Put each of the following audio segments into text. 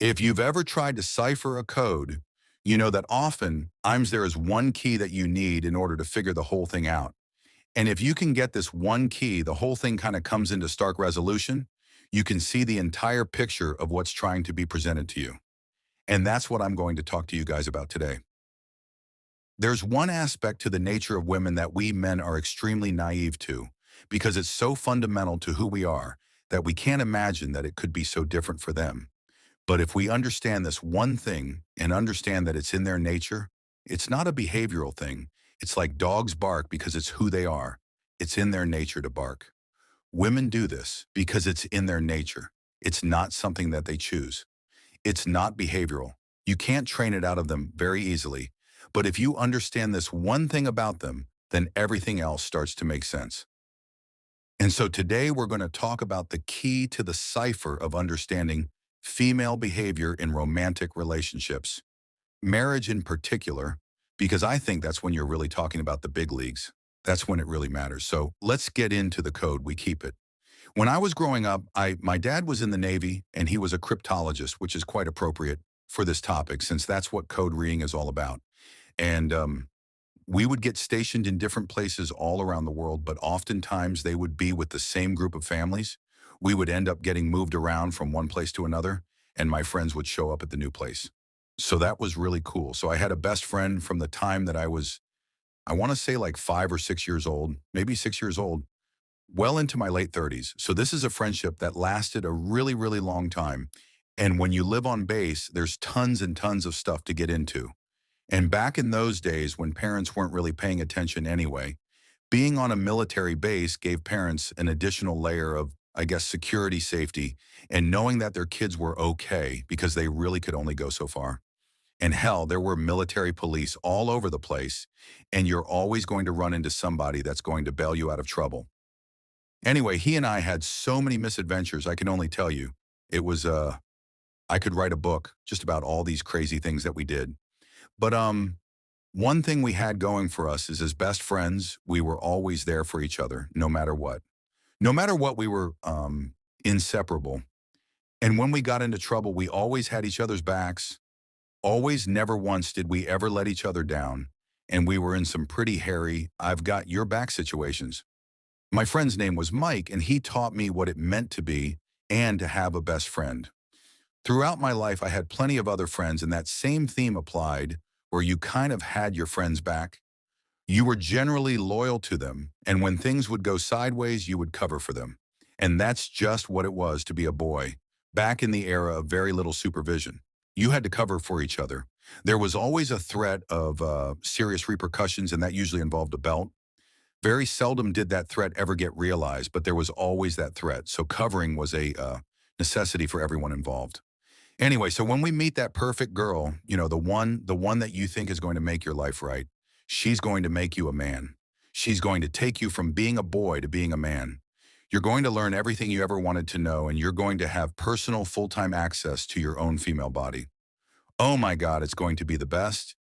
If you've ever tried to cipher a code, you know that often times there is one key that you need in order to figure the whole thing out. And if you can get this one key, the whole thing kind of comes into stark resolution. You can see the entire picture of what's trying to be presented to you. And that's what I'm going to talk to you guys about today. There's one aspect to the nature of women that we men are extremely naive to because it's so fundamental to who we are that we can't imagine that it could be so different for them. But if we understand this one thing and understand that it's in their nature, it's not a behavioral thing. It's like dogs bark because it's who they are. It's in their nature to bark. Women do this because it's in their nature. It's not something that they choose. It's not behavioral. You can't train it out of them very easily. But if you understand this one thing about them, then everything else starts to make sense. And so today we're going to talk about the key to the cipher of understanding female behavior in romantic relationships, marriage in particular, because I think that's when you're really talking about the big leagues. That's when it really matters. So let's get into the code. We keep it. When I was growing up, my dad was in the Navy and he was a cryptologist, which is quite appropriate for this topic since that's what code reading is all about. And we would get stationed in different places all around the world, but oftentimes they would be with the same group of families. We would end up getting moved around from one place to another, and my friends would show up at the new place. So that was really cool. So I had a best friend from the time that I want to say like 5 or 6 years old, maybe 6 years old, well into my late 30s. So this is a friendship that lasted a really, really long time. And when you live on base, there's tons and tons of stuff to get into. And back in those days when parents weren't really paying attention anyway, being on a military base gave parents an additional layer of, I guess, security, safety, and knowing that their kids were okay because they really could only go so far. And hell, there were military police all over the place, and you're always going to run into somebody that's going to bail you out of trouble. Anyway, he and I had so many misadventures, I can only tell you. It was, I could write a book just about all these crazy things that we did. But one thing we had going for us is as best friends, we were always there for each other, no matter what. No matter what, we were inseparable. And when we got into trouble, we always had each other's backs. Always, never once did we ever let each other down. And we were in some pretty hairy, I've got your back situations. My friend's name was Mike, and he taught me what it meant to be and to have a best friend. Throughout my life, I had plenty of other friends, and that same theme applied where you kind of had your friends back. You were generally loyal to them, and when things would go sideways, you would cover for them. And that's just what it was to be a boy, back in the era of very little supervision. You had to cover for each other. There was always a threat of serious repercussions, and that usually involved a belt. Very seldom did that threat ever get realized, but there was always that threat. So covering was a necessity for everyone involved. Anyway, so when we meet that perfect girl, you know, the one that you think is going to make your life right, she's going to make you a man. She's going to take you from being a boy to being a man. You're going to learn everything you ever wanted to know, and you're going to have personal full-time access to your own female body. Oh my God, it's going to be the best.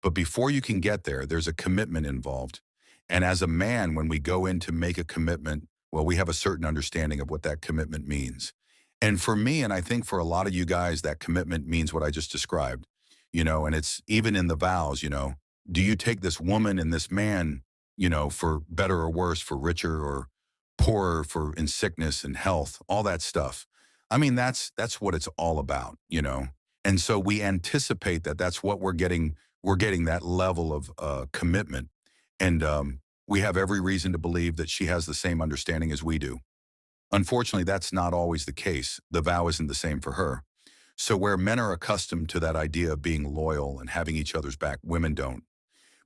But before you can get there, there's a commitment involved. And as a man, when we go in to make a commitment, well, we have a certain understanding of what that commitment means. And for me, and I think for a lot of you guys, that commitment means what I just described, and it's even in the vows, do you take this woman and this man, for better or worse, for richer or poorer, for in sickness and health, all that stuff. I mean, that's what it's all about. And so we anticipate that that's what we're getting. We're getting that level of commitment. And we have every reason to believe that she has the same understanding as we do. Unfortunately, that's not always the case. The vow isn't the same for her. So where men are accustomed to that idea of being loyal and having each other's back, women don't.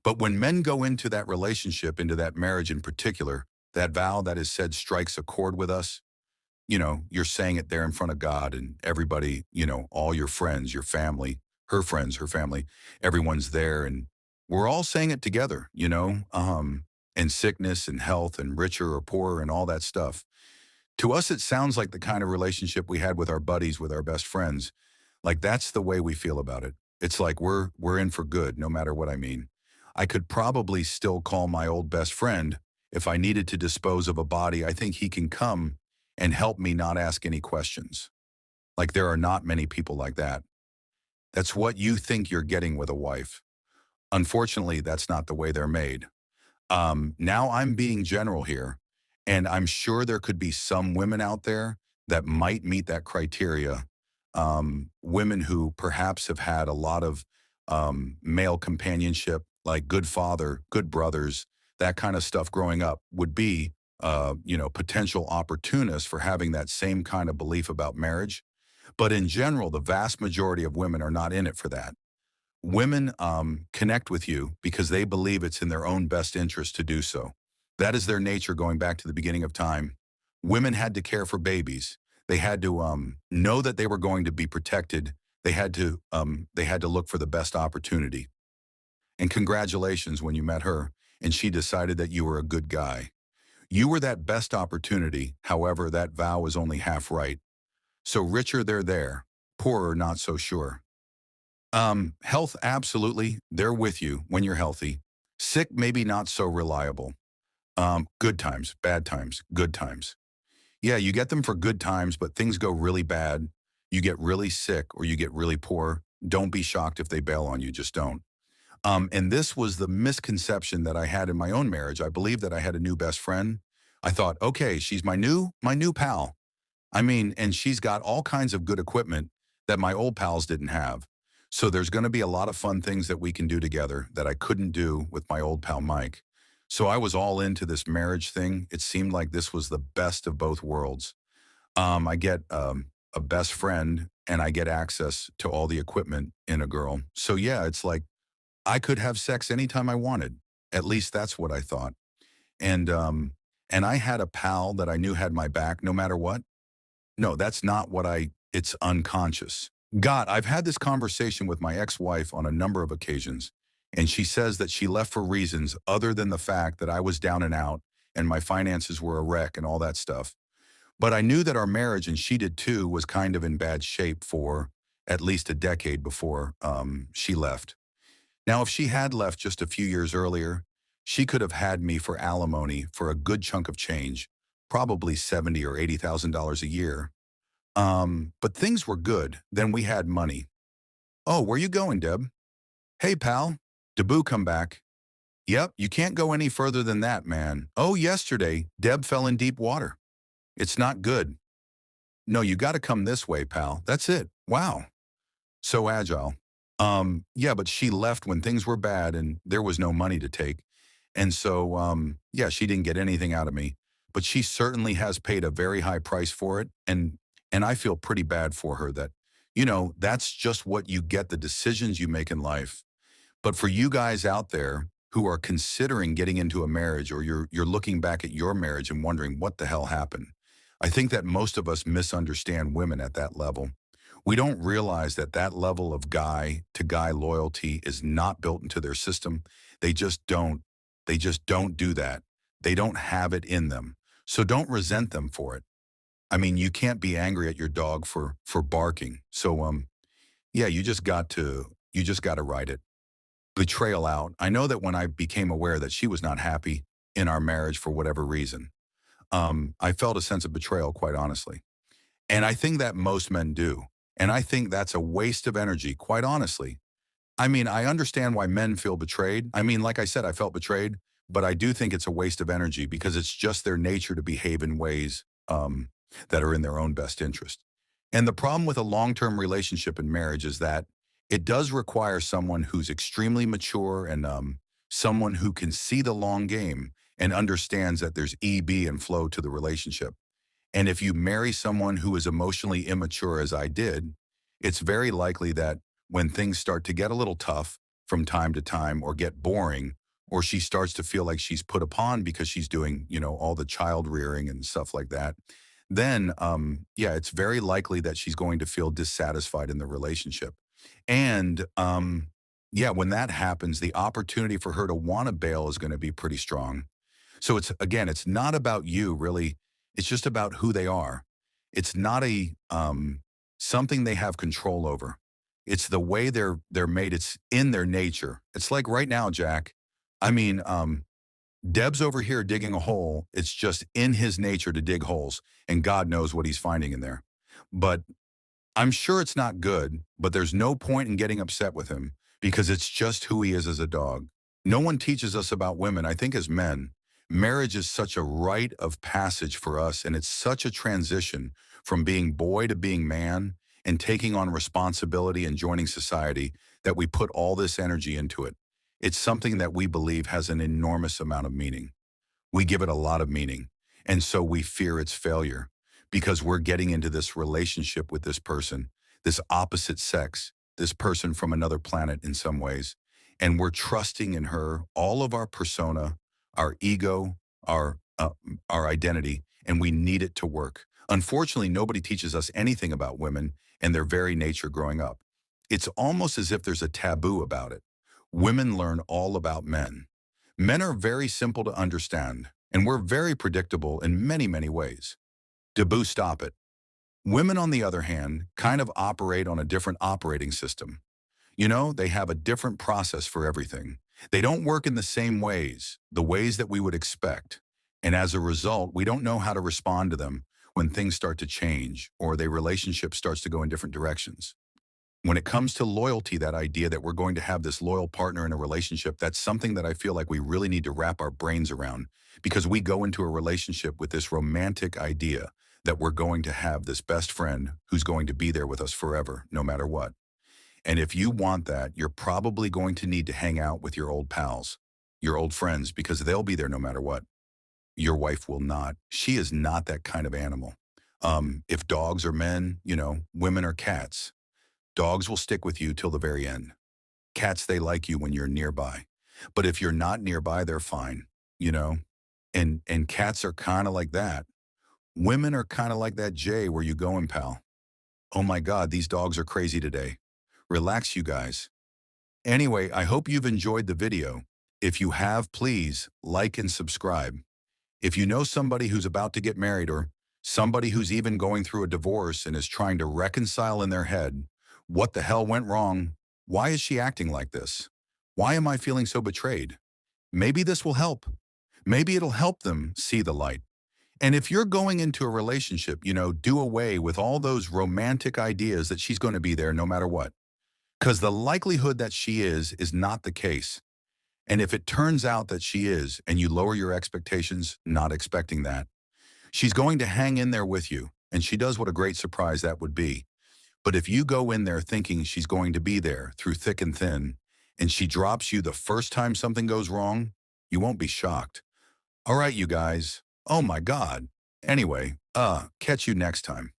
But when men go into that relationship, into that marriage in particular, that vow that is said strikes a chord with us, you're saying it there in front of God and everybody, all your friends, your family, her friends, her family, everyone's there. And we're all saying it together, and sickness and health and richer or poorer and all that stuff. To us, it sounds like the kind of relationship we had with our buddies, with our best friends. Like that's the way we feel about it. It's like we're in for good, no matter what I mean. I could probably still call my old best friend if I needed to dispose of a body. I think he can come and help me not ask any questions. Like there are not many people like that. That's what you think you're getting with a wife. Unfortunately, that's not the way they're made. Now I'm being general here, and I'm sure there could be some women out there that might meet that criteria. Women who perhaps have had a lot of male companionship, like good father, good brothers, that kind of stuff growing up would be, potential opportunists for having that same kind of belief about marriage. But in general, the vast majority of women are not in it for that. Women connect with you because they believe it's in their own best interest to do so. That is their nature going back to the beginning of time. Women had to care for babies. They had to know that they were going to be protected. They had to look for the best opportunity. And congratulations when you met her and she decided that you were a good guy. You were that best opportunity. However, that vow was only half right. So richer they're there, poorer not so sure. Health, absolutely. They're with you when you're healthy. Sick, maybe not so reliable. Good times, bad times, good times. Yeah, you get them for good times, but things go really bad. You get really sick or you get really poor. Don't be shocked if they bail on you. Just don't. And this was the misconception that I had in my own marriage. I believed that I had a new best friend. I thought, okay, she's my new pal. I mean, and she's got all kinds of good equipment that my old pals didn't have. So there's going to be a lot of fun things that we can do together that I couldn't do with my old pal Mike. So I was all into this marriage thing. It seemed like this was the best of both worlds. I get a best friend and I get access to all the equipment in a girl. So yeah, it's like I could have sex anytime I wanted. At least that's what I thought. And I had a pal that I knew had my back no matter what. No, that's not what it's unconscious. God, I've had this conversation with my ex-wife on a number of occasions, and she says that she left for reasons other than the fact that I was down and out and my finances were a wreck and all that stuff. But I knew that our marriage, and she did too, was kind of in bad shape for at least a decade before she left. Now, if she had left just a few years earlier, she could have had me for alimony for a good chunk of change, probably 70 or $80,000 a year. But things were good. Then we had money. Oh, where you going, Deb? Hey, pal. Deboo come back. Yep, you can't go any further than that, man. Oh, yesterday, Deb fell in deep water. It's not good. No, you got to come this way, pal. That's it. Wow. So agile. Yeah, but she left when things were bad and there was no money to take. And so, yeah, she didn't get anything out of me, but she certainly has paid a very high price for it. And I feel pretty bad for her that, that's just what you get, the decisions you make in life. But for you guys out there who are considering getting into a marriage or you're looking back at your marriage and wondering what the hell happened, I think that most of us misunderstand women at that level. We don't realize that that level of guy to guy loyalty is not built into their system. They just don't. They just don't do that. They don't have it in them. So don't resent them for it. I mean, you can't be angry at your dog for barking. So yeah, you just got to ride it. Betrayal out. I know that when I became aware that she was not happy in our marriage for whatever reason, I felt a sense of betrayal, quite honestly. And I think that most men do. And I think that's a waste of energy, quite honestly. I mean, I understand why men feel betrayed. I mean, like I said, I felt betrayed, but I do think it's a waste of energy because it's just their nature to behave in ways that are in their own best interest. And the problem with a long-term relationship in marriage is that it does require someone who's extremely mature and someone who can see the long game and understands that there's EB and flow to the relationship. And if you marry someone who is emotionally immature, as I did, it's very likely that when things start to get a little tough from time to time or get boring, or she starts to feel like she's put upon because she's doing, all the child rearing and stuff like that, then, yeah, it's very likely that she's going to feel dissatisfied in the relationship. And, yeah, when that happens, the opportunity for her to want to bail is going to be pretty strong. So it's not about you really. It's just about who they are. It's not a something they have control over. It's the way they're made. It's in their nature. It's like right now, Jack. I mean, Deb's over here digging a hole. It's just in his nature to dig holes, and God knows what he's finding in there. But I'm sure it's not good, but there's no point in getting upset with him because it's just who he is as a dog. No one teaches us about women. I think as men, marriage is such a rite of passage for us, and it's such a transition from being boy to being man and taking on responsibility and joining society that we put all this energy into it. It's something that we believe has an enormous amount of meaning. We give it a lot of meaning. And so we fear its failure because we're getting into this relationship with this person, this opposite sex, this person from another planet in some ways. And we're trusting in her all of our persona, our ego, our identity, and we need it to work. Unfortunately, nobody teaches us anything about women and their very nature growing up. It's almost as if there's a taboo about it. Women learn all about men. Men are very simple to understand, and we're very predictable in many, many ways. Taboo, stop it. Women, on the other hand, kind of operate on a different operating system. You know, they have a different process for everything. They don't work in the ways that we would expect. And as a result, we don't know how to respond to them when things start to change or their relationship starts to go in different directions. When it comes to loyalty, that idea that we're going to have this loyal partner in a relationship, that's something that I feel like we really need to wrap our brains around because we go into a relationship with this romantic idea that we're going to have this best friend who's going to be there with us forever, no matter what. And if you want that, you're probably going to need to hang out with your old pals, your old friends, because they'll be there no matter what. Your wife will not. She is not that kind of animal. If dogs are men, women are cats. Dogs will stick with you till the very end. Cats, they like you when you're nearby. But if you're not nearby, they're fine, you know? And cats are kind of like that. Women are kind of like that Jay, where you going, pal? Oh my God, these dogs are crazy today. Relax, you guys. Anyway, I hope you've enjoyed the video. If you have, please like and subscribe. If you know somebody who's about to get married or somebody who's even going through a divorce and is trying to reconcile in their head, what the hell went wrong? Why is she acting like this? Why am I feeling so betrayed? Maybe this will help. Maybe it'll help them see the light. And if you're going into a relationship, do away with all those romantic ideas that she's going to be there no matter what. Because the likelihood that she is not the case. And if it turns out that she is, and you lower your expectations, not expecting that, she's going to hang in there with you. And she does, what a great surprise that would be. But if you go in there thinking she's going to be there through thick and thin, and she drops you the first time something goes wrong, you won't be shocked. All right, you guys. Oh my God. Anyway, catch you next time.